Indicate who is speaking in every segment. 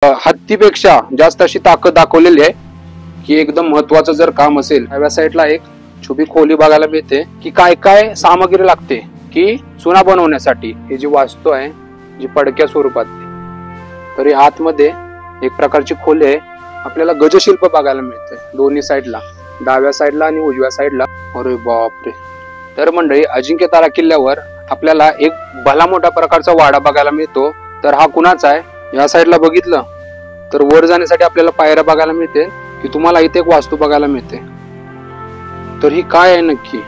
Speaker 1: हत्तीपेक्षा जास्त अशी ताकद दाखवलेली आहे की एकदम महत्वाचं जर काम असेल, डाव्या साईडला एक छोटी खोली बघायला मिळते की काय काय सामग्री लागते की चुना बनवण्यासाठी. ही जी वास्तू आहे जी पडक्या स्वरूपात, तर ही आतमध्ये एक प्रकारची खोली आहे. आपल्याला गजशिल्प बघायला मिळते दोन्ही साईडला, डाव्या साईडला आणि उजव्या साईडला. अरे बापरे. तर मंडळी, अजिंक्यतारा किल्ल्यावर आपल्याला एक भला मोठा प्रकारचा वाडा बघायला मिळतो. तर हा कुणाचा आहे? या साईडला बघितलं तर वर जाण्यासाठी आपल्याला पायऱ्या बघायला मिळते की तुम्हाला इथे एक वास्तू बघायला मिळते. तर ही काय आहे नक्की?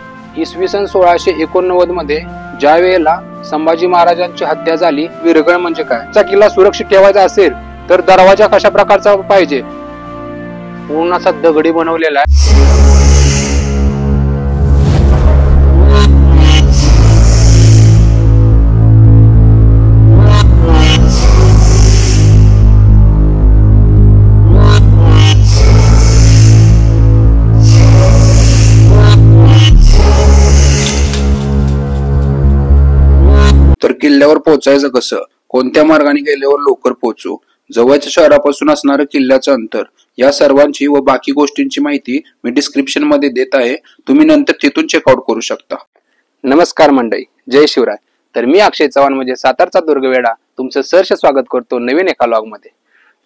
Speaker 1: इसवी सन 1689 मध्ये ज्या वेळेला संभाजी महाराजांची हत्या झाली, विरगळ म्हणजे काय? चा किल्ला सुरक्षित ठेवायचा असेल तर दरवाजा कशा प्रकारचा पाहिजे? पूर्ण असा दगडी बनवलेला आहे. तर किल्ल्यावर पोहोचायचं कसं? कोणत्या मार्गाने गेल्यावर लवकर पोहोचू? जवळच्या शहरापासून असणारं किल्ल्याचं अंतर, या सर्वांची व बाकी गोष्टींची माहिती मी डिस्क्रिप्शन मध्ये देत आहे. तुम्ही नंतर तिथून चेकआउट करू शकता. नमस्कार मंडळी, जय शिवराय. तर मी अक्षय चव्हाण म्हणजे सातारचा दुर्गवेडा तुमचं सहर्ष स्वागत करतो नवीन एका व्लॉग मध्ये.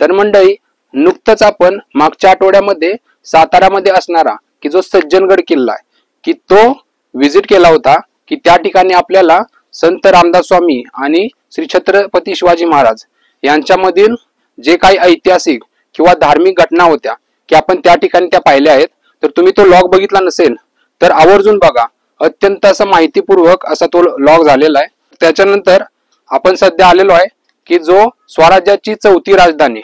Speaker 1: तर मंडळी, नुकतंच आपण मागच्या आठवड्यामध्ये सातारामध्ये असणारा की जो सज्जनगड किल्ला आहे की तो व्हिजिट केला होता. की त्या ठिकाणी आपल्याला संत रामदास स्वामी आणि श्री छत्रपती शिवाजी महाराज यांच्यामधील जे काही ऐतिहासिक किंवा धार्मिक घटना होत्या की आपण त्या ठिकाणी त्या पाहिल्या आहेत. तर तुम्ही तो लॉग बघितला नसेल तर आवर्जून बघा. अत्यंत असा माहितीपूर्वक असा तो लॉग झालेला आहे. त्याच्यानंतर आपण सध्या आलेलो आहे की जो स्वराज्याची चौथी राजधानी,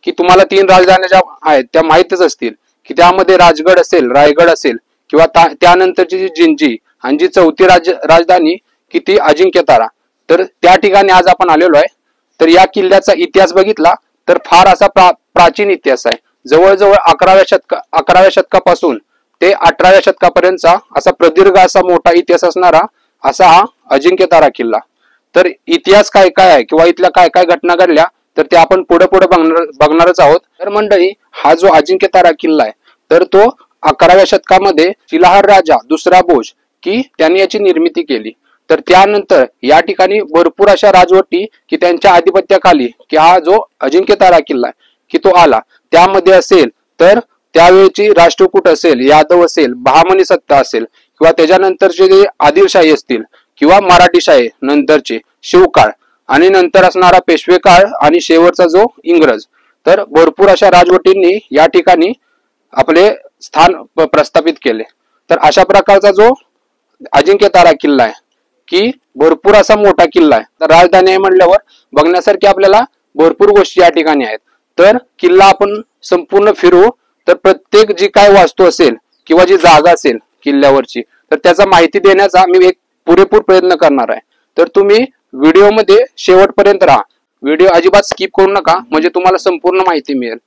Speaker 1: की तुम्हाला 3 राजधान्या ज्या आहेत त्या माहितच असतील की त्यामध्ये राजगड असेल, रायगड असेल किंवा त्यानंतरची जी जिंजी आणि जी चौथी राजधानी की ती अजिंक्यतारा. तर त्या ठिकाणी आज आपण आलेलो आहे. तर या किल्ल्याचा इतिहास बघितला तर फार असा प्राचीन इतिहास आहे. जवळजवळ 11व्या शतकापासून ते 18व्या शतकापर्यंतचा असा प्रदीर्घ असा मोठा इतिहास असणारा असा हा अजिंक्यतारा किल्ला. तर इतिहास काय काय आहे किंवा इथल्या काय काय घटना घडल्या तर ते आपण पुढे बघणारच आहोत. तर मंडळी, हा जो अजिंक्यतारा किल्ला आहे तर तो 11व्या शतकामध्ये शिलाहार राजा दुसरा भोज की त्यांनी याची निर्मिती केली. तर त्यानंतर या ठिकाणी भरपूर अशा राजवटी की त्यांच्या आधिपत्याखाली की हा जो अजिंक्यतारा किल्ला आहे की तो आला. त्यामध्ये असेल तर त्यावेळेची राष्ट्रकूट असेल, यादव असेल, बहामनी सत्ता असेल किंवा त्याच्यानंतरचे जे आदिलशाही असतील किंवा मराठीशाही नंतरचे शिवकाळ आणि नंतर असणारा पेशवे काळ आणि शेवटचा जो इंग्रज. तर भरपूर अशा राजवटींनी या ठिकाणी आपले स्थान प्रस्थापित केले. तर अशा प्रकारचा जो अजिंक्यतारा किल्ला आहे की भरपूर असा मोठा किल्ला आहे. तर राजधानी आहे म्हणल्यावर बघण्यासारखी आपल्याला भरपूर गोष्टी या ठिकाणी आहेत. तर किल्ला आपण संपूर्ण फिरू तर प्रत्येक जी काय वास्तू असेल किंवा जी जागा असेल किल्ल्यावरची तर त्याचा माहिती देण्याचा मी एक पुरेपूर प्रयत्न करणार आहे. तर तुम्ही व्हिडिओमध्ये शेवटपर्यंत राहा. व्हिडिओ अजिबात स्किप करू नका म्हणजे तुम्हाला संपूर्ण माहिती मिळेल.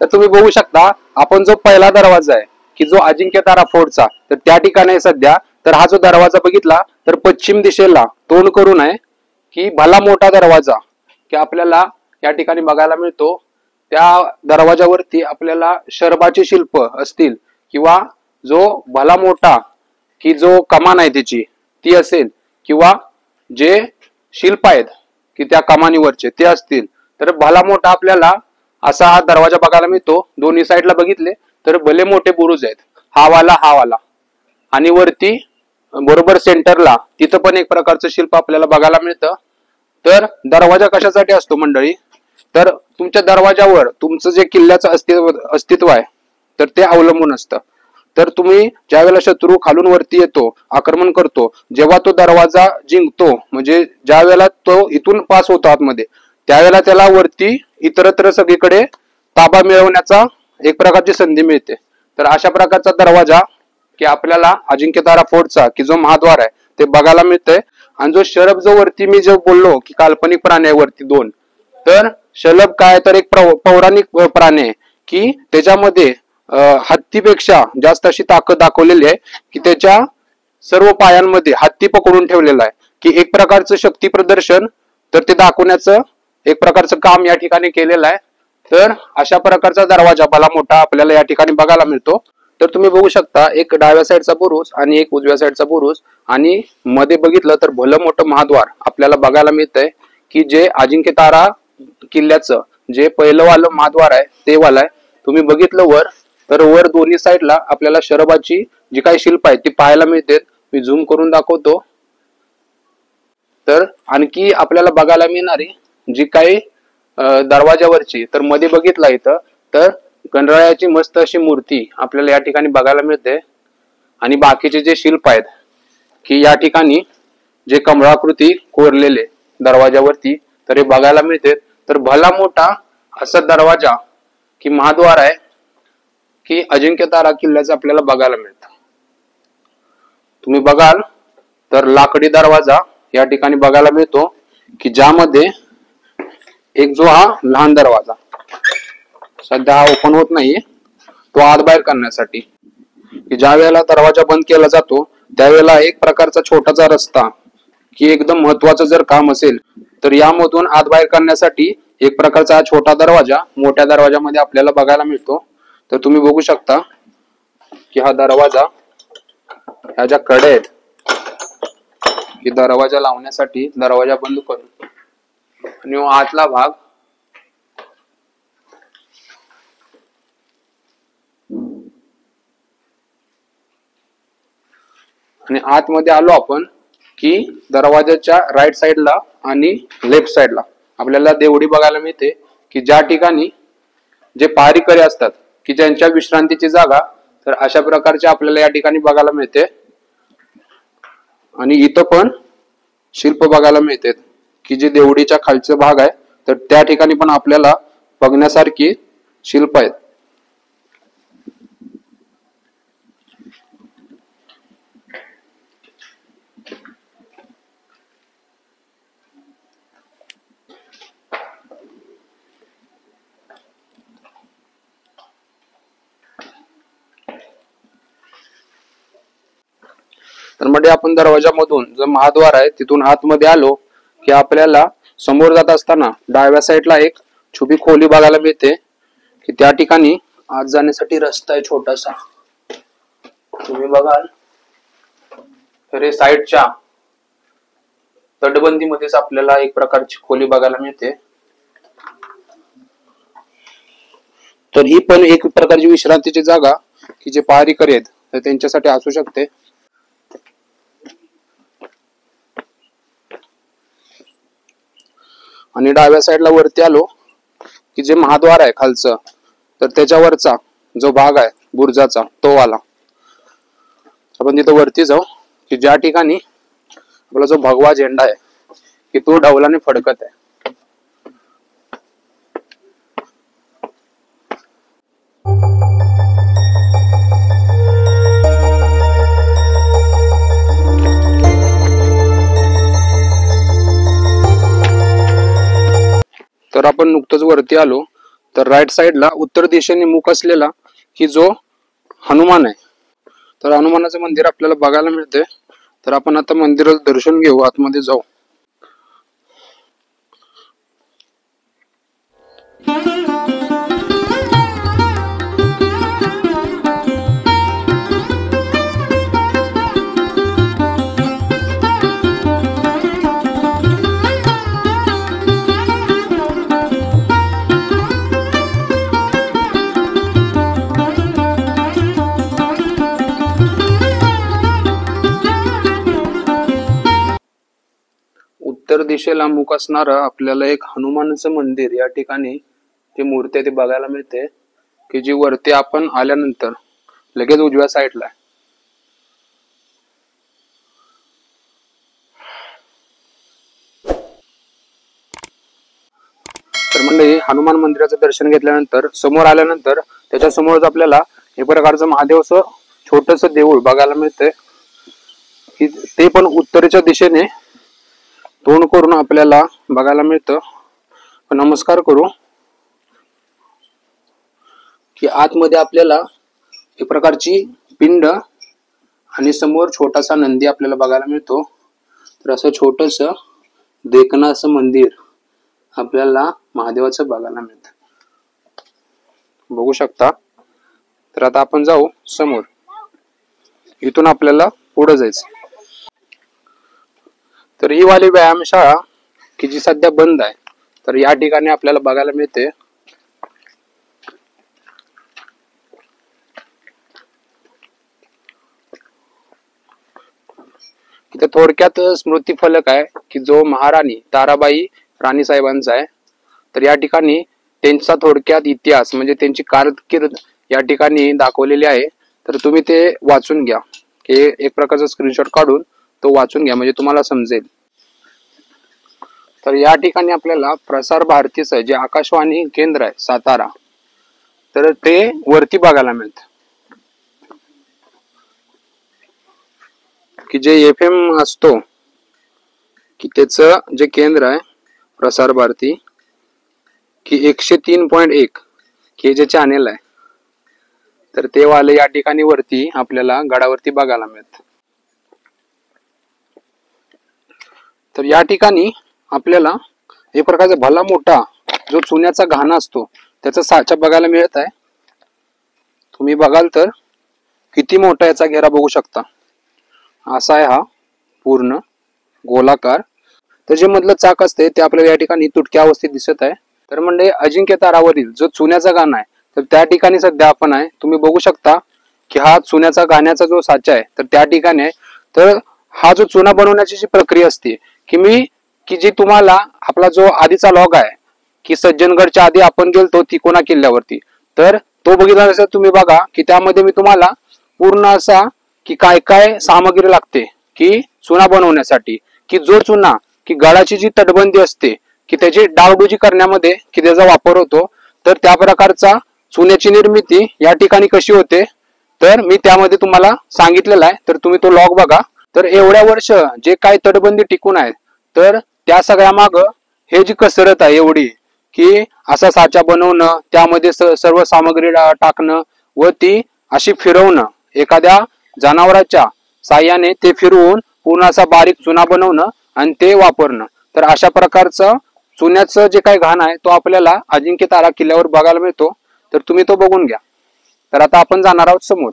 Speaker 1: तर तुम्ही बघू शकता आपण जो पहिला दरवाजा आहे की जो अजिंक्यतारा फोर्टचा, तर त्या ठिकाणी आहे सध्या. तर हा जो दरवाजा बघितला तर पश्चिम दिशेला तोंड करून आहे की भला मोठा दरवाजा की आपल्याला या ठिकाणी बघायला मिळतो. त्या दरवाजावरती आपल्याला शरभाची शिल्प असतील किंवा जो भला मोठा की जो कमान आहे त्याची ती असेल किंवा जे शिल्प आहेत की त्या कमानीवरचे ते असतील. तर भला मोठा आपल्याला असा हा दरवाजा बघायला मिळतो. दोन्ही साईडला बघितले तर भले मोठे बुरुज आहेत, हा वाला आणि वरती बरोबर सेंटरला तिथं पण एक प्रकारचं शिल्प आपल्याला बघायला मिळतं. तर दरवाजा कशासाठी असतो मंडळी? तर तुमच्या दरवाजावर तुमचं जे किल्ल्याचं अस्तित्व आहे तर ते अवलंबून असतं. तर तुम्ही ज्या वेळेला शत्रू खालून वरती येतो, आक्रमण करतो, जेव्हा तो दरवाजा जिंकतो म्हणजे ज्या वेळेला तो इथून पास होतो आतमध्ये, त्यावेळेला त्याला वरती इतरत्र सगळीकडे ताबा मिळवण्याचा एक प्रकारची संधी मिळते. तर अशा प्रकारचा दरवाजा की आपल्याला अजिंक्यतारा फोर्टचा की जो महाद्वार आहे ते बघायला मिळतंय. आणि जो शलभ जो वरती मी जो बोललो की काल्पनिक प्राणी आहे वरती 2, तर शलभ काय तर एक पौराणिक प्राणी आहे की त्याच्यामध्ये हत्तीपेक्षा जास्त अशी ताकद दाखवलेली आहे की त्याच्या सर्व पायांमध्ये हत्ती पकडून ठेवलेला आहे की एक प्रकारचं शक्ती प्रदर्शन तर ते दाखवण्याचं एक प्रकारचं काम या ठिकाणी केलेलं आहे. तर अशा प्रकारचा दरवाजा भला मोठा आपल्याला या ठिकाणी बघायला मिळतो। तर तुम्ही बघू शकता एक डाव्या साईडचा बुरुज आणि एक उजव्या साईडचा बुरुज आणि मध्ये बघितलं तर भलं मोठं महाद्वार आपल्याला बघायला मिळतंय की जे अजिंक्यतारा किल्ल्याचं जे पहिलं वालं महाद्वार आहे ते वाला आहे। तुम्ही बघितलं वर तर वर दोन्ही साईडला आपल्याला शरभाची जी काही शिल्प आहे ती पाहायला मिळते। मी झूम करून दाखवतो। तर आणखी आपल्याला बघायला मिळणारी जी काही दरवाजावरची तर मध्ये बघितला इथं तर गणरायाची मस्त अशी मूर्ती आपल्याला या ठिकाणी बघायला मिळते आणि बाकीचे जे शिल्प आहेत की या ठिकाणी जे कमळाकृती कोरलेले दरवाजावरती तर हे बघायला मिळते। तर भला मोठा असा दरवाजा की महाद्वार आहे की अजिंक्यतारा किल्ल्याचं आपल्याला बघायला मिळतं। तुम्ही बघाल तर लाकडी दरवाजा या ठिकाणी बघायला मिळतो की ज्यामध्ये एक जो हा लहान दरवाजा सध्या हा ओपन होत नाहीये तो आत बाहेर करण्यासाठी की ज्या वेळेला दरवाजा बंद केला जातो त्यावेळेला एक प्रकारचा छोटासा रस्ता की एकदम महत्वाचं जर काम असेल तर यामधून आत बाहेर करण्यासाठी एक प्रकारचा हा छोटा दरवाजा मोठ्या दरवाजामध्ये आपल्याला बघायला मिळतो। तर तुम्ही बघू शकता की हा दरवाजा ह्या ज्या कडे आहेत की दरवाजा लावण्यासाठी दरवाजा बंद करून आणि आतला भाग आणि आतमध्ये आलो आपण की दरवाजाच्या राईट साइडला आणि लेफ्ट साइडला आपल्याला देवडी बघायला मिळते की ज्या ठिकाणी जे पहारेकरी असतात की ज्यांच्या विश्रांतीची जागा तर अशा प्रकारचे आपल्याला या ठिकाणी बघायला मिळते। आणि इथं पण शिल्प बघायला मिळते की जे देवडीच्या खालचा भाग आहे तर त्या ठिकाणी पण आपल्याला बघण्यासारखी शिल्प आहेत। तर मध्ये आपण दरवाजामधून जो महाद्वार आहे तिथून आतमध्ये आलो की आपल्याला समोर जात असताना डाव्या साईडला एक छोटी खोली बघायला मिळते की त्या ठिकाणी आत जाण्यासाठी रस्ता आहे छोटासा। तुम्ही बघाल तर हे साईडच्या तटबंदीमध्येच आपल्याला एक प्रकारची खोली बघायला मिळते। तर ही पण एक प्रकारची विश्रांतीची जागा की जे पहारेकरी आहेत तर त्यांच्यासाठी असू शकते। आणि डाव्या साईडला वरती आलो की जे महाद्वार आहे खालचं तर त्याच्यावरचा जो भाग आहे बुरुजाचा तो वाला आपण तिथं वरती जाऊ की ज्या ठिकाणी आपला जो भगवा झेंडा आहे की तो डौलाने फडकत आहे। तर आपण नुकतंच वरती आलो तर राईट साइडला उत्तर दिशेने मुख असलेला की जो हनुमान आहे तर हनुमानाचं मंदिर आपल्याला बघायला मिळते। तर आपण आता मंदिराचं दर्शन घेऊ आतमध्ये जाऊ। उत्तर दिशेला मुख असणारं आपल्याला एक हनुमानाचं मंदिर या ठिकाणी जी मूर्ती आहे ती बघायला मिळते की जी वरती आपण आल्यानंतर लगेच उजव्या साईडला आहे। तर म्हणजे हनुमान मंदिराचं दर्शन घेतल्यानंतर समोर आल्यानंतर त्याच्या समोरच आपल्याला एक प्रकारचं महादेवचं छोटस देऊळ बघायला मिळतंय की ते पण उत्तरेच्या दिशेने तोंड करून आपल्याला बघायला मिळतं। नमस्कार करू की आतमध्ये आपल्याला एक प्रकारची पिंड आणि समोर छोटासा नंदी आपल्याला बघायला मिळतो। तर असं छोटस देखणं असं मंदिर आपल्याला महादेवाचं बघायला मिळतं। बघू शकता। तर आता आपण जाऊ समोर, इथून आपल्याला पुढे जायचं। तर ही वाली व्यायामशाळा की जी सध्या बंद आहे, तर या ठिकाणी आपल्याला बघायला मिळते इथे थोडक्यात स्मृती फलक आहे की जो महाराणी ताराबाई राणी साहेबांचा आहे। तर या ठिकाणी त्यांचा थोडक्यात इतिहास म्हणजे त्यांची कारकीर्द या ठिकाणी दाखवलेली आहे। तर तुम्ही ते वाचून घ्या, की एक प्रकारचा स्क्रीनशॉट काढून तो वाचून घ्या म्हणजे तुम्हाला समजेल। तर या ठिकाणी आपल्याला प्रसार भारतीचं जे आकाशवाणी केंद्र आहे सातारा, तर ते वरती बघायला मिळतं की जे FM असतो की त्याचं जे केंद्र आहे प्रसार भारती की 103.1 हे जे चॅनेल आहे, तर ते वाले या ठिकाणी वरती आपल्याला गडावरती बघायला मिळतं। तर या ठिकाणी आपल्याला एक प्रकारचा भला मोठा जो चुन्याचा घाणा असतो त्याचा साचा बघायला मिळत आहे। तुम्ही बघाल तर किती मोठा याचा घेरा बघू शकता, असा आहे हा पूर्ण गोलाकार। तर जे मधलं चाक असते ते आपल्याला या ठिकाणी तुटक्या अवस्थेत दिसत आहे। तर म्हणजे अजिंक्य तारावरील जो चुन्याचा घाणा आहे, तर त्या ठिकाणी सध्या आपण आहे। तुम्ही बघू शकता की हा चुन्याचा घाण्याचा जो साचा आहे तर त्या ठिकाणी आहे। तर हा जो चुना बनवण्याची जी प्रक्रिया असते की जी तुम्हाला आपला जो आधीचा लॉग आहे की सज्जनगडच्या आधी आपण गेलतो तिकोना किल्ल्यावरती, तर तो बघितला असेल तुम्ही बघा की त्यामध्ये मी तुम्हाला पूर्ण असा की काय काय सामग्री लागते की चुना बनवण्यासाठी, की जो चुना की गडाची जी तटबंदी असते की त्याची डागडुजी करण्यामध्ये की त्याचा वापर होतो, तर त्या प्रकारचा चुन्याची निर्मिती या ठिकाणी कशी होते तर मी त्यामध्ये तुम्हाला सांगितलेलं आहे। तर तुम्ही तो लॉग बघा। तर एवढ्या वर्ष जे काय तटबंदी टिकून आहे, तर त्या सगळ्या माग हे जी कसरत आहे एवढी की असा साचा बनवणं, त्यामध्ये सर्व सामग्री टाकणं व ती अशी फिरवणं, एखाद्या जनावराच्या साह्याने ते फिरवून पूर्ण असा बारीक चुना बनवणं आणि ते वापरणं। तर अशा प्रकारचं चुन्याचं जे काही घाण आहे तो आपल्याला अजिंक्य तारा किल्ल्यावर बघायला मिळतो। तर तुम्ही तो बघून घ्या। तर आता आपण जाणार आहोत समोर।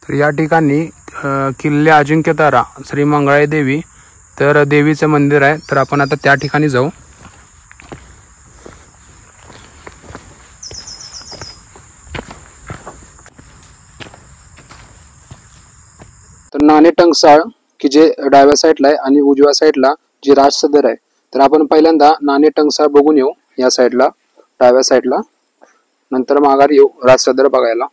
Speaker 1: तर या ठिकाणी किल्ले अजिंक्य तारा श्री मंगळाई देवी, तर देवीचं मंदिर आहे। तर आपण आता त्या ठिकाणी जाऊ। तर नाणे टंकसाळ की जे डाव्या साईडला आहे आणि उजव्या साईडला जी राज सदर आहे, तर आपण पहिल्यांदा नाणे टंकसाळ बघून येऊ या साईडला डाव्या साईडला, नंतर माघार येऊ राज सदर बघायला।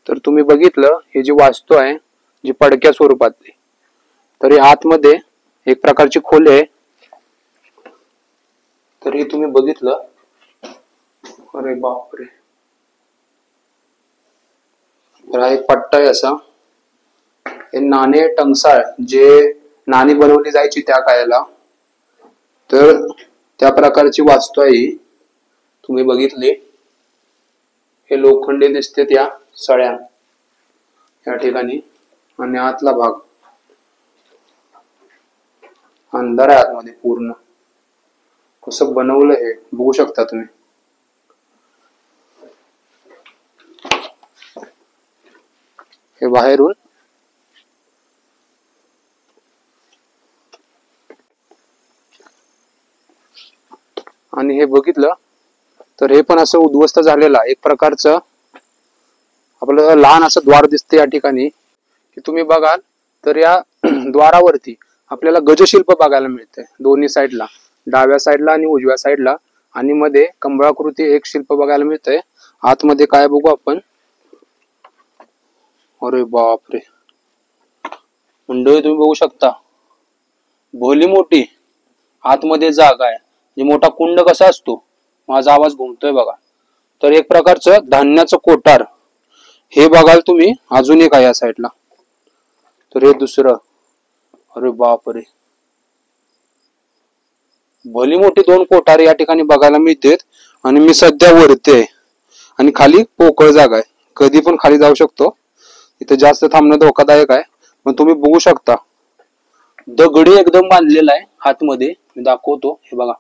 Speaker 1: तर तुम्ही बघितलं हे जी वास्तू आहे जी पडक्या स्वरूपातली, तरी आतमध्ये एक प्रकारची खोली आहे। तर हे तुम्ही बघितलं, अरे बापरे, तर हा एक पट्टा आहे असा। हे नाणे टंकसाळ जे नाणी बनवली जायची त्या काळाला, तर त्या प्रकारची वास्तू आहे तुम्ही बघितली। हे लोखंडी दिसते त्या सळ्या या ठिकाणी, आणि आतला भाग अंधार आहे आतमध्ये पूर्ण। कसं बनवलं हे बघू शकता तुम्ही। हे बाहेरून आणि हे बघितलं तर हे पण असं उद्ध्वस्त झालेलं एक प्रकारचं आपलं लहान असं द्वार दिसते या ठिकाणी, की तुम्ही बघाल तर या द्वारावरती आपल्याला गजशिल्प बघायला मिळते दोन्ही साईडला, डाव्या साईडला आणि उजव्या साईडला, आणि मध्ये कमळाकृती एक शिल्प बघायला मिळतंय। आतमध्ये काय बघू आपण, अरे बापरे मंडळी तुम्ही बघू शकता, भोली मोठी आतमध्ये जागा आहे। जे मोठा कुंड कसा असतो माझा आवाज घुमतोय बघा. तर एक प्रकारचं धान्याचं कोठार हे बघाल तुम्ही. अजून एक आहे या साईडला. तर हे दुसरं. अरे बापरे, भली मोठी दोन कोठार या ठिकाणी बघायला मिळते. आणि मी सध्या वरती आहे आणि खाली पोकळ जागा आहे, कधी पण खाली जाऊ शकतो. इथे जास्त थांबणं धोकादायक आहे. पण तुम्ही बघू शकता दगडी एकदम बांधलेला आहे आतमध्ये. मी दाखवतो, हे बघा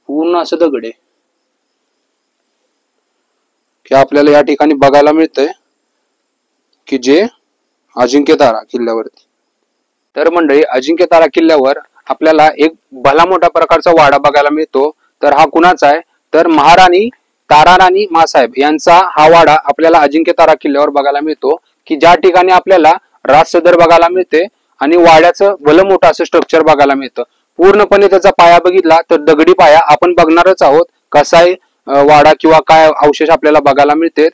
Speaker 1: पूर्ण असं दगड आहे की आपल्याला या ठिकाणी बघायला मिळतंय की जे अजिंक्यतारा किल्ल्यावरती. तर मंडळी, अजिंक्यतारा किल्ल्यावर आपल्याला एक भला मोठा प्रकारचा वाडा बघायला मिळतो. तर हा कुणाचा आहे, तर महाराणी ताराराणी मासाहेब यांचा हा वाडा आपल्याला अजिंक्यतारा किल्ल्यावर बघायला मिळतो. की ज्या ठिकाणी आपल्याला राजसदर बघायला मिळते आणि वाड्याचं भलं मोठं असं स्ट्रक्चर बघायला मिळतं. पूर्णपणे त्याचा पाया बघितला तर दगडी पाया आपण बघणारच आहोत कसा आहे वाडा किंवा काय अवशेष आपल्याला बघायला मिळते.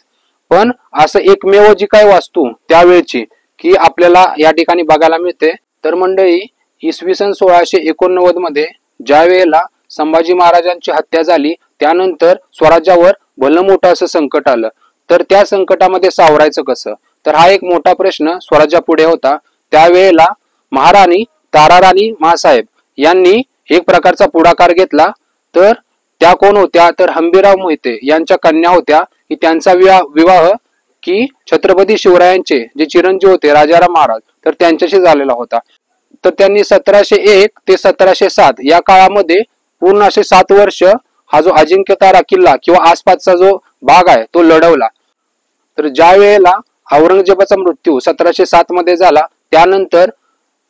Speaker 1: पण असं एकमेव जी काय वास्तू त्यावेळची की आपल्याला या ठिकाणी बघायला मिळते. तर मंडळी, इसवी सन 1689 मध्ये ज्या वेळेला संभाजी महाराजांची हत्या झाली त्यानंतर स्वराज्यावर भलं मोठं असं संकट आलं. तर त्या संकटामध्ये सावरायचं कसं, तर हा एक मोठा प्रश्न स्वराज्यापुढे होता. त्यावेळेला महाराणी ताराराणी मासाहेब यांनी एक प्रकारचा पुढाकार घेतला. तर त्या कोण होत्या, तर हंबीरराव मोहिते यांच्या कन्या होत्या. की त्यांचा विवाह की छत्रपती शिवरायांचे जे चिरंजीव होते राजाराम महाराज तर त्यांच्याशी झालेला होता. तर त्यांनी 1701 ते 1707 या काळामध्ये पूर्ण असे 7 वर्ष हा जो अजिंक्यतारा किल्ला किंवा आसपासचा जो भाग आहे तो लढवला. तर ज्या वेळेला औरंगजेबाचा मृत्यू 1707 मध्ये झाला त्यानंतर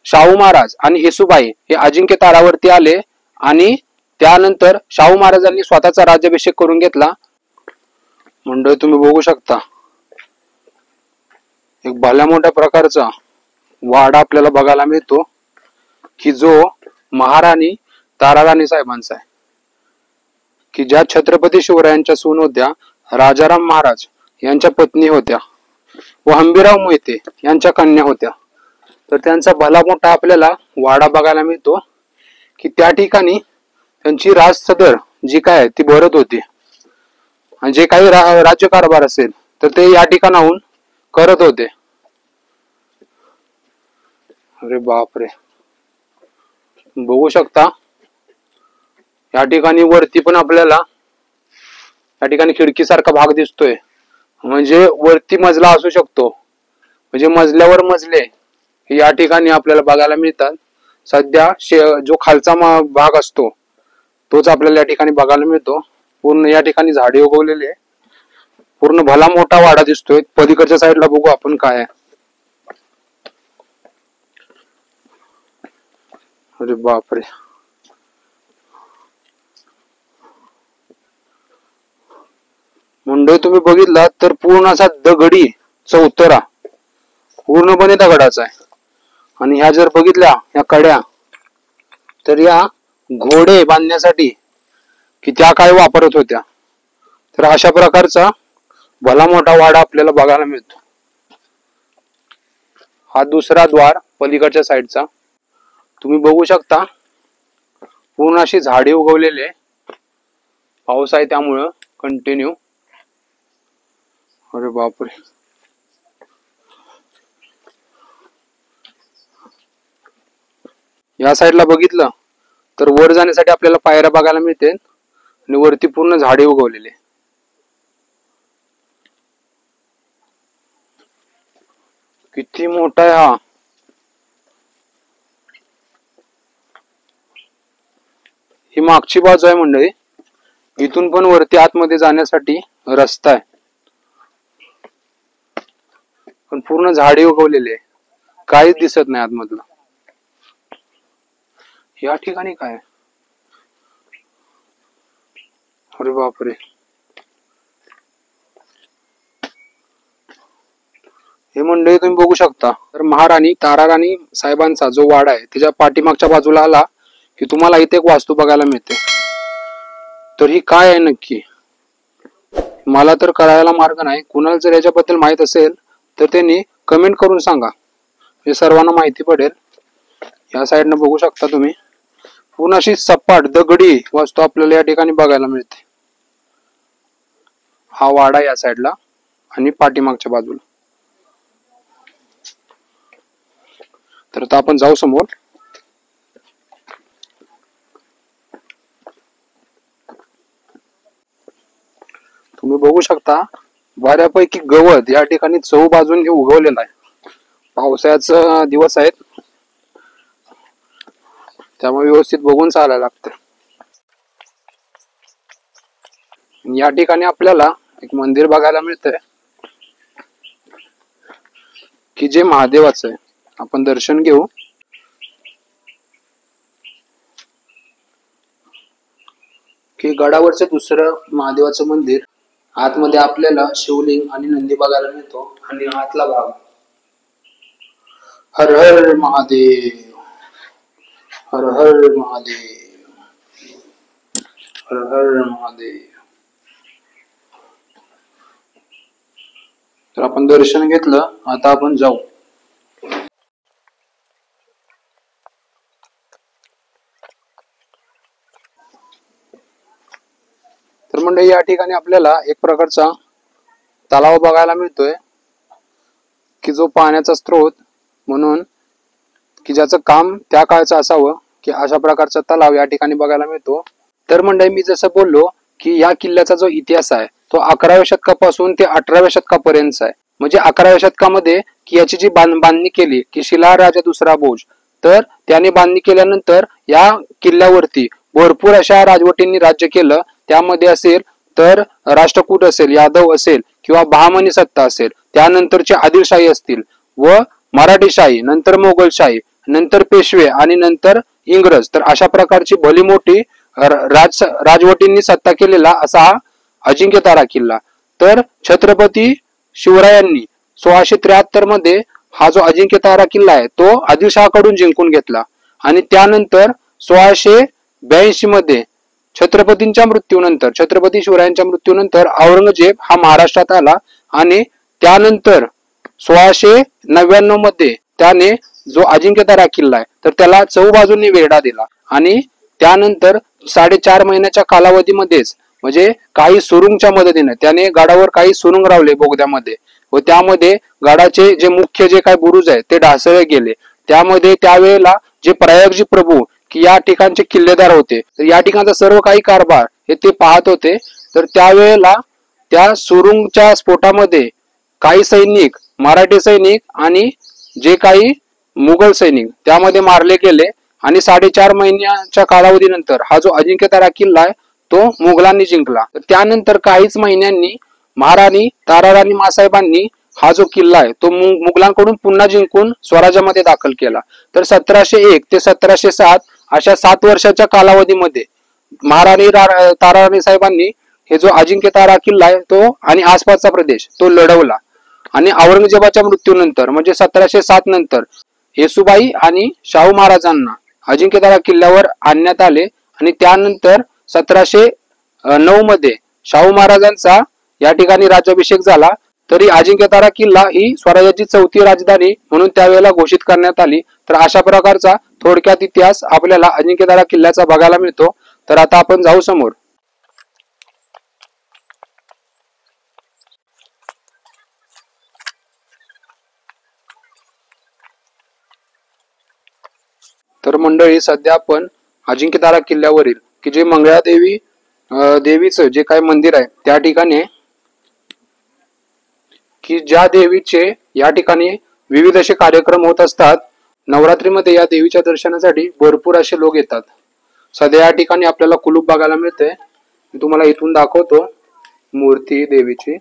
Speaker 1: शाहू महाराज आणि येसुबाई हे अजिंक्यतारावरती आले आणि त्यानंतर शाहू महाराजांनी स्वतःचा राज्याभिषेक करून घेतला. मंडळी, तुम्ही बघू शकता एक भल्या मोठ्या प्रकारचा वाडा आपल्याला बघायला मिळतो की जो महाराणी ताराराणी साहेबांचा आहे. की ज्या छत्रपती शिवरायांच्या सून होत्या राजाराम महाराज यांच्या पत्नी होत्या व हंबीरराव मोहिते यांच्या कन्या होत्या. तर त्यांचा भला मोठा आपल्याला वाडा बघायला मिळतो की त्या ठिकाणी त्यांची राजसदर जी काय ती भरत होती आणि जे काही राज्यकारभार असेल तर ते या ठिकाणाहून करत होते. अरे बापरे, बघू शकता या ठिकाणी वरती पण आपल्याला या ठिकाणी खिडकीसारखा भाग दिसतोय. म्हणजे वरती मजला असू शकतो, म्हणजे मजल्यावर मजले या ठिकाणी आपल्याला बघायला मिळतात. सध्या जो खालचा भाग असतो तोच आपल्याला या ठिकाणी बघायला मिळतो. पूर्ण या ठिकाणी झाडे उगवलेले, पूर्ण भला मोठा वाडा दिसतोय. पलीकडच्या साईडला बघू आपण काय आहे. अरे बापरे, मंडळी तुम्ही बघितला तर पूर्ण असा दगडी चौतरा पूर्णपणे दगडाचा आहे. आणि ह्या जर बघितल्या या कड्या तर या घोडे बांधण्यासाठी की त्या काय वापरत होत्या. तर अशा प्रकारचा भला मोठा वाडा आपल्याला बघायला मिळतो. हा दुसरा द्वार पलीकडच्या साईडचा तुम्ही बघू शकता. पूर्ण अशी झाडे उगवलेले, पाऊस आहे त्यामुळं कंटिन्यू. अरे बापरे, या साईडला बघितलं तर वर जाण्यासाठी आपल्याला पायऱ्या बघायला मिळते आणि वरती पूर्ण झाडे उगवलेले. किती मोठा आहे हा. ही मागची बाजू आहे मंडळी. इथून पण वरती आतमध्ये जाण्यासाठी रस्ता आहे पण पूर्ण झाडे उगवलेले, काहीच दिसत नाही आतमधलं. या ठिकाणी काय, अरे बापरे, हे मंडळी तुम्ही बघू शकता. तर महाराणी ताराराणी साहेबांचा जो वाडा आहे त्याच्या पाठीमागच्या बाजूला आला की तुम्हाला इथे एक वास्तू बघायला मिळते. तर ही काय आहे नक्की मला तर कळायला मार्ग नाही. कुणाला जर याच्याबद्दल माहित असेल तर त्यांनी कमेंट करून सांगा, हे सर्वांना माहिती पडेल. या साईडनं बघू शकता तुम्ही
Speaker 2: पूर्ण अशी सपाट दगडी वास्तू आपल्याला या ठिकाणी बघायला मिळते. हा वाडा या साईडला आणि पाठीमागच्या बाजूला. तर आता आपण जाऊ समोर. तुम्ही बघू शकता बऱ्यापैकी गवत या ठिकाणी चहू बाजूने उगवलेलं आहे. पावसाळ्याचा दिवस आहेत त्यामुळे व्यवस्थित बघून चालायला लागतं. या ठिकाणी आपल्याला एक मंदिर बघायला मिळतंय की जे महादेवाचं आहे. आपण दर्शन घेऊ. की गडावरचं दुसरं महादेवाचं मंदिर. आतमध्ये आपल्याला शिवलिंग आणि नंदी बघायला मिळतो आणि आतला भाग. हर हर महादेव, हर हर महादेव, हर हर महादेव. तर आपण दर्शन घेतलं. आता आपण जाऊ. तर म्हणजे या ठिकाणी आपल्याला एक प्रकारचा तलाव बघायला मिळतोय की जो पाण्याचा स्रोत म्हणून की ज्याचं काम त्या काळचं असावं की अशा प्रकारचा तलाव या ठिकाणी बघायला मिळतो. तर मंडळी मी जसं बोललो की या किल्ल्याचा जो इतिहास आहे तो 11व्या शतकापासून ते 18व्या शतकापर्यंत आहे. म्हणजे 11व्या शतकामध्ये की याची जी बांधणी केली की शिलाहार राजा दुसरा भोज, तर त्याने बांधणी केल्यानंतर या किल्ल्यावरती भरपूर अशा राजवटींनी राज्य केलं. त्यामध्ये असेल तर राष्ट्रकूट असेल, यादव असेल किंवा बहामनी सत्ता असेल, त्यानंतरचे आदिलशाही असतील व मराठीशाही, नंतर मोगलशाही, नंतर पेशवे आणि नंतर इंग्रज. तर अशा प्रकारची भली मोठी राजवटींनी सत्ता केलेला असा हा अजिंक्यतारा किल्ला. तर छत्रपती शिवरायांनी 1673 मध्ये हा जो अजिंक्यतारा किल्ला आहे तो आदिलशहाकडून जिंकून घेतला आणि त्यानंतर 1682 मध्ये छत्रपतींच्या मृत्यूनंतर, छत्रपती शिवरायांच्या मृत्यूनंतर औरंगजेब हा महाराष्ट्रात आला आणि त्यानंतर 1699 मध्ये त्याने जो अजिंक्यतारा किल्ला आहे तर त्याला चहूबाजूंनी वेढा दिला आणि त्यानंतर 4.5 महिन्याच्या कालावधीमध्येच म्हणजे काही सुरुंगच्या मदतीने त्याने गडावर काही सुरुंग रावले बोगद्यामध्ये व त्यामध्ये गडाचे जे मुख्य जे काही बुरुज आहे ते ढासळले गेले. त्यामध्ये त्यावेळेला जे प्रयागजी प्रभू की या ठिकाणचे किल्लेदार होते, तर या ठिकाणचा सर्व काही कारभार हे ते पाहत होते. तर त्यावेळेला त्या सुरुंगच्या स्फोटामध्ये काही सैनिक, मराठी सैनिक आणि जे काही मुघल सैनिक त्यामध्ये मारले गेले आणि 4.5 महिन्याच्या कालावधीनंतर हा जो अजिंक्यतारा किल्ला आहे तो मुघलांनी जिंकला. त्यानंतर काहीच महिन्यांनी महाराणी ताराराणी मासाहेबांनी हा जो किल्ला आहे तो मुघलांकडून पुन्हा जिंकून स्वराज्यामध्ये दाखल केला. तर 1701 ते 1707 अशा 7 वर्षाच्या कालावधीमध्ये महाराणी ताराराणी साहेबांनी हे जो अजिंक्यतारा किल्ला आहे तो आणि आसपासचा प्रदेश तो लढवला आणि औरंगजेबाच्या मृत्यूनंतर म्हणजे 1707 नंतर येसुबाई आणि शाहू महाराजांना अजिंक्यतारा किल्ल्यावर आणण्यात आले आणि त्यानंतर 1709 मध्ये शाहू महाराजांचा या ठिकाणी राज्याभिषेक झाला. तरी अजिंक्यतारा किल्ला ही स्वराज्याची 4थी राजधानी म्हणून त्यावेळेला घोषित करण्यात आली. तर अशा प्रकारचा थोडक्यात इतिहास आपल्याला अजिंक्यतारा किल्ल्याचा बघायला मिळतो. तर आता आपण जाऊ समोर. तर मंडळी सध्या आपण अजिंक्यतारा किल्ल्यावरील की जे मंगळादेवी देवीचं जे काही मंदिर आहे त्या ठिकाणी की ज्या देवीचे या ठिकाणी विविध असे कार्यक्रम होत असतात. नवरात्रीमध्ये या देवीच्या दर्शनासाठी भरपूर असे लोक येतात. सध्या या ठिकाणी आपल्याला कुलूप बघायला मिळते. मी तुम्हाला इथून दाखवतो मूर्ती देवीची.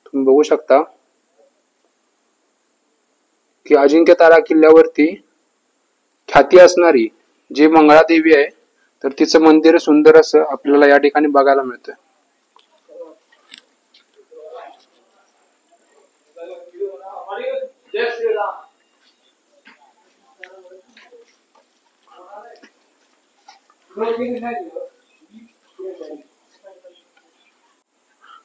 Speaker 2: तुम्ही बघू शकता की अजिंक्यतारा किल्ल्यावरती ख्याती असणारी जी मंगळादेवी आहे तर तिचं मंदिर सुंदर असं आपल्याला या ठिकाणी बघायला मिळतं.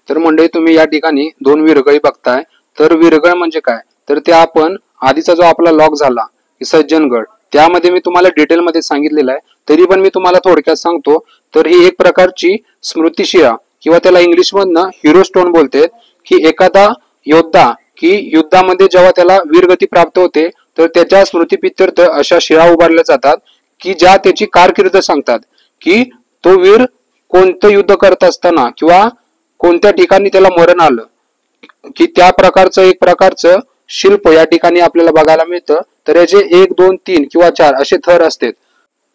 Speaker 2: तर मंडळी तुम्ही या ठिकाणी 2 विरगळी बघताय. तर विरगळ म्हणजे काय तर ते आपण आधीचा जो आपला लॉक झाला सज्जनगड त्यामध्ये मी तुम्हाला डिटेलमध्ये सांगितलेलं आहे, तरी पण मी तुम्हाला थोडक्यात सांगतो. तर ही एक प्रकारची स्मृतिशिळा किंवा त्याला इंग्लिश मधनं हिरो स्टोन बोलते, की एखादा योद्धा की युद्धामध्ये जेव्हा त्याला वीरगती प्राप्त होते तर त्याच्या स्मृतीप्रित्यर्थ अशा शिळा उभारल्या जातात की ज्या त्याची कारकीर्द सांगतात, की तो वीर कोणतं युद्ध करत असताना किंवा कोणत्या ठिकाणी त्याला मरण आलं, की त्या प्रकारचं एक प्रकारचं शिल्प या ठिकाणी आपल्याला बघायला मिळतं. तर याचे 1, 2, 3 किंवा 4 असे थर असतात,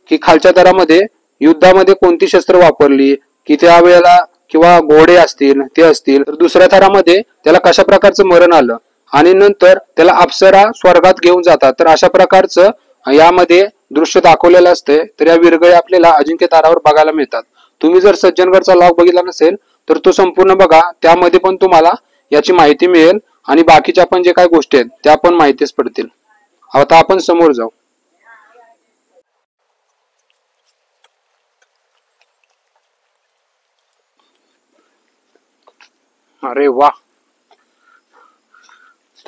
Speaker 2: की खालच्या थरामध्ये युद्धामध्ये कोणती शस्त्र वापरली, की त्यावेळेला किंवा घोडे असतील ते असतील. तर दुसऱ्या थरामध्ये त्याला कशा प्रकारचं मरण आलं आणि नंतर त्याला अप्सरा स्वर्गात घेऊन जातात. तर अशा प्रकारचं यामध्ये दृश्य दाखवलेलं असते. तर या विरगळी आपल्याला अजिंक्य तारावर बघायला मिळतात. तुम्ही जर सज्जनगडचा लॉग बघितला नसेल तर तो संपूर्ण बघा, त्यामध्ये पण तुम्हाला याची माहिती मिळेल आणि बाकीच्या पण जे काही गोष्टी आहेत त्या पण माहितीच पडतील. आता आपण समोर जाऊ. अरे वा,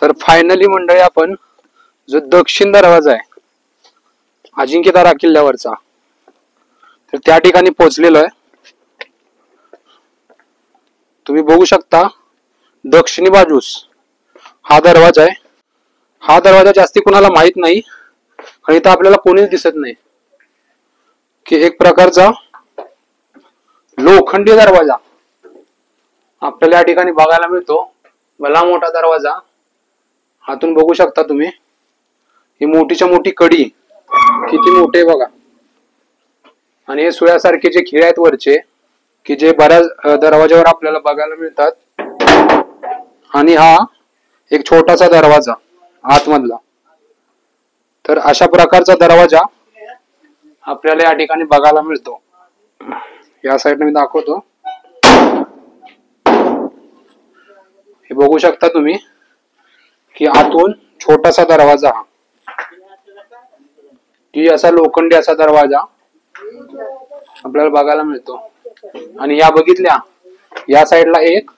Speaker 2: तर फायनली मंडळी आपण जो दक्षिण दरवाजा आहे अजिंक्यतारा किल्ल्यावरचा, तर त्या ठिकाणी पोहोचलेलो आहे. तुम्ही बघू शकता दक्षिणी बाजूस हा दरवाजा आहे. हा दरवाजा जास्ती कोणाला माहित नाही आणि इथं आपल्याला कोणीच दिसत नाही, की एक प्रकारचा लोखंडी दरवाजा आपल्याला या ठिकाणी बघायला मिळतो. भला मोठा दरवाजा हातून बघू शकता तुम्ही. ही मोठीच्या मोठी कडी किती मोठे बघा, आणि हे सुळ्यासारखे जे खिळे आहेत वरचे, की जे बऱ्याच दरवाज्यावर आपल्याला बघायला मिळतात. आणि हा एक छोटासा दरवाजा आतमधला. तर अशा प्रकारचा दरवाजा आपल्याला या ठिकाणी बघायला मिळतो. या साईडने मी दाखवतो. हे बघू शकता तुम्ही, की आतून छोटासा दरवाजा, की असा लोखंडी असा दरवाजा आपल्याला बघायला मिळतो. आणि या बघितल्या, या साईडला एक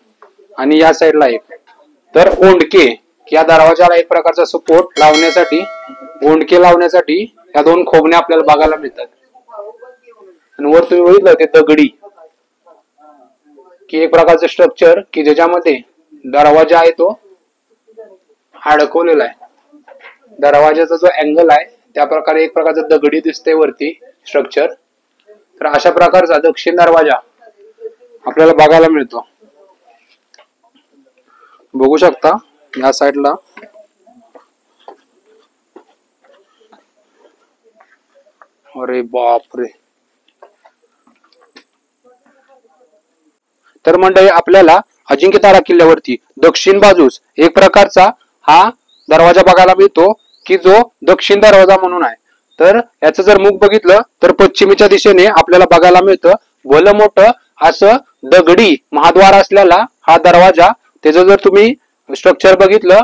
Speaker 2: आणि या साईडला एक. तर ओंडके, या दरवाजाला एक प्रकारचा सपोर्ट लावण्यासाठी, ओंडके लावण्यासाठी या दोन खोबण्या आपल्याला बघायला मिळतात. आणि वर तुम्ही बघितलं ते दगडी, की एक प्रकारचं स्ट्रक्चर की ज्याच्यामध्ये दरवाजा आहे तो अडकवलेला आहे. दरवाजाचा जो अँगल आहे त्या प्रकारे एक प्रकारचं दगडी दिसते वरती स्ट्रक्चर. तर अशा प्रकारचा दक्षिण दरवाजा आपल्याला बघायला मिळतो. बघू शकता या साईडला अरे बापरे. तर मंडळी आपल्याला अजिंक्यतारा किल्ल्यावरती दक्षिण बाजूस एक प्रकारचा हा दरवाजा बघायला मिळतो, की जो दक्षिण दरवाजा म्हणून आहे. तर याचं जर मुख बघितलं तर पश्चिमेच्या दिशेने आपल्याला बघायला मिळतं भलं मोठं असं दगडी महाद्वार असलेला हा दरवाजा. त्याचं जर तुम्ही स्ट्रक्चर बघितलं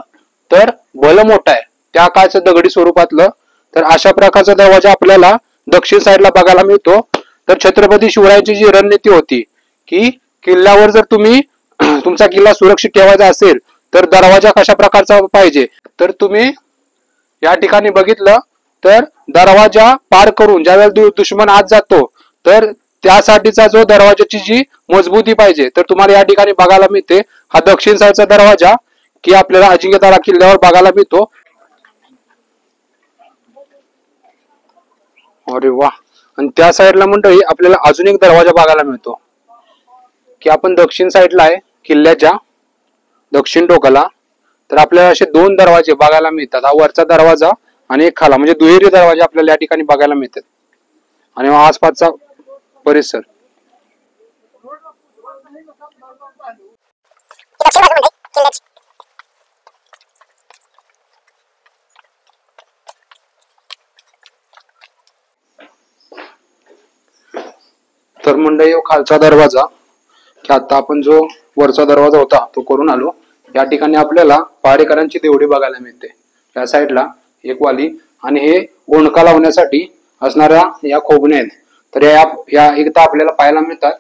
Speaker 2: तर भलं मोठं आहे, त्या काळचं दगडी स्वरूपातलं. तर अशा प्रकारचा दरवाजा आपल्याला दक्षिण साईडला बघायला मिळतो. तर छत्रपती शिवरायांची जी रणनीती होती, की किल्ल्यावर जर तुम्ही तुमचा किल्ला सुरक्षित ठेवायचा असेल तर दरवाजा कशा प्रकारचा पाहिजे, तर तुम्ही या ठिकाणी बघितलं तर दरवाजा पार करून ज्यावेळेला दुश्मन आत जातो तर त्यासाठीचा जो दरवाजाची जी मजबूती पाहिजे, तर तुम्हाला या ठिकाणी बघायला मिळते हा दक्षिण साईडचा दरवाजा, की आपल्याला अजिंक्यतारा किल्ल्यावर बघायला मिळतो. अरे वा. आणि त्या साईडला मंडळी आपल्याला अजून एक दरवाजा बघायला मिळतो, की आपण दक्षिण साईडला आहे किल्ल्याच्या दक्षिण टोकाला. तर आपल्याला असे दोन दरवाजे बघायला मिळतात, हा वरचा दरवाजा आणि एक खाला, म्हणजे दुहेरी दरवाजे आपल्याला या ठिकाणी बघायला मिळतात. आणि आसपासचा परिसर तर मंडळी खालचा दरवाजा, की आता आपण जो वरचा दरवाजा होता तो करून आलो. या ठिकाणी आपल्याला पहारेकरांची देवडी बघायला मिळते. या साईडला एक वाली, आणि हे ओंडका लावण्यासाठी असणाऱ्या या खोबण्या आहेत. तर या एकदा आपल्याला पाहायला मिळतात.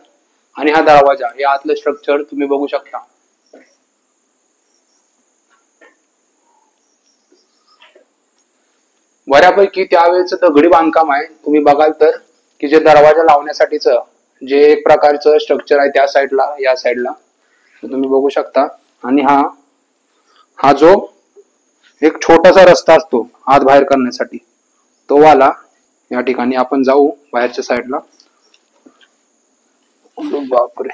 Speaker 2: आणि हा दरवाजा, हे आतलं स्ट्रक्चर तुम्ही बघू शकता. बऱ्यापैकी त्यावेळेचं दगडी बांधकाम आहे. तुम्ही बघाल तर की जे दरवाजा लावण्यासाठीच जे एक प्रकारचं स्ट्रक्चर आहे त्या साईडला, या साईडला तुम्ही बघू शकता. आणि हा जो एक छोटासा रस्ता असतो आत बाहेर करण्यासाठी, तो वाला या ठिकाणी आपण जाऊ बाहेरच्या साईडला. बापरे,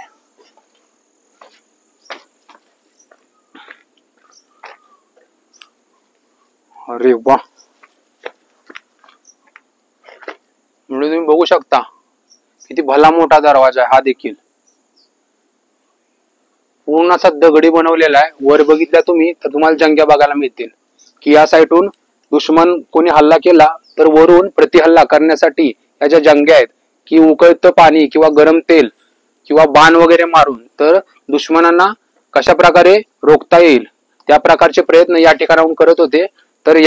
Speaker 2: अरे वा, म्हणजे तुम्ही बघू शकता किती भला मोठा दरवाजा आहे. हा देखील पूर्ण असा दगडी बनवलेला आहे. वर बघितला तुम्ही तर तुम्हाला जंग्या बघायला मिळतील की या साईडून दुश्मन कोणी हल्ला केला तर वरून प्रतिहल्ला करण्यासाठी या ज्या जंग्या आहेत की उकळतं पाणी किंवा गरम तेल किंवा बाण वगैरे मारून तर दुश्मनांना कशा प्रकारे रोखता येईल त्या प्रकारचे प्रयत्न या ठिकाणाहून करत होते. तर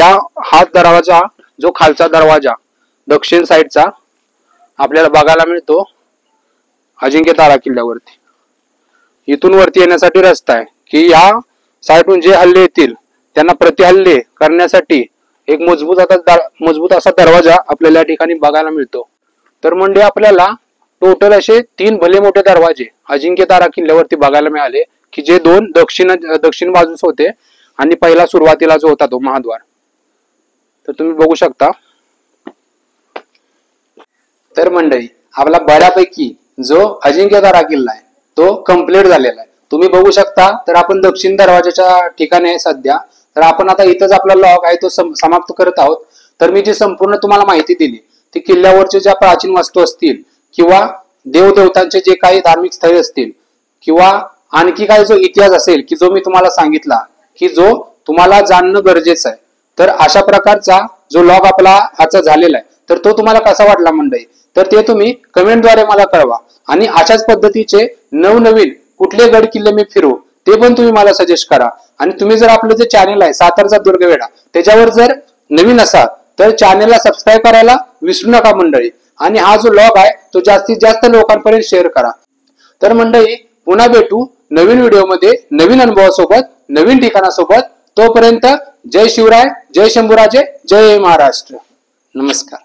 Speaker 2: हा दरवाजा, जो खालचा दरवाजा दक्षिण साईडचा आपल्याला बघायला मिळतो अजिंक्यतारा किल्ल्यावरती. इथून वरती येण्यासाठी रस्ता आहे की या साईडून जे हल्ले येतील त्यांना प्रतिहल्ले करण्यासाठी एक मजबूत असा दरवाजा आपल्याला या ठिकाणी बघायला मिळतो. तर म्हणजे आपल्याला टोटल असे 3 भले मोठे दरवाजे अजिंक्यतारा किल्ल्यावरती बघायला मिळाले की जे 2 दक्षिण बाजूस होते आणि पहिला सुरुवातीला जो होता तो महाद्वार. तर तुम्ही बघू शकता. तर मंडळी, आपला बऱ्यापैकी जो अजिंक्यतारा किल्ला आहे तो कम्प्लीट झालेला आहे. तुम्ही बघू शकता. तर आपण दक्षिण दरवाजाच्या ठिकाणी आहे सध्या. तर आपण आता इथंच आपला लॉग आहे तो समाप्त करत आहोत. तर मी जी संपूर्ण तुम्हाला माहिती दिली ती किल्ल्यावरच्या ज्या प्राचीन वस्तू असतील किंवा देवदेवतांचे जे काही धार्मिक स्थळे असतील किंवा आणखी काही जो इतिहास असेल की जो मी तुम्हाला सांगितला की जो तुम्हाला जाणणं गरजेचं आहे. तर अशा प्रकारचा जो लॉग आपला आजचा झालेला आहे तर तो तुम्हाला कसा वाटला मंडळी, तर ते तुम्ही कमेंटद्वारे मला कळवा. आणि अशाच पद्धतीचे नवनवीन कुठले गड किल्ले मी फिरू ते पण तुम्ही मला सजेस्ट करा. आणि तुम्ही जर आपलं जे चॅनल आहे सातारचा दुर्गवेढा त्याच्यावर जर नवीन असाल तर चॅनलला सबस्क्राईब करायला विसरू नका मंडळी. आणि हा जो लॉग आहे तो जास्तीत जास्त लोकांपर्यंत शेअर करा. तर मंडळी, पुन्हा भेटू नवीन व्हिडिओमध्ये नवीन अनुभवासोबत, नवीन ठिकाणासोबत. तोपर्यंत जय शिवराय, जय शंभूराजे, जय महाराष्ट्र. नमस्कार.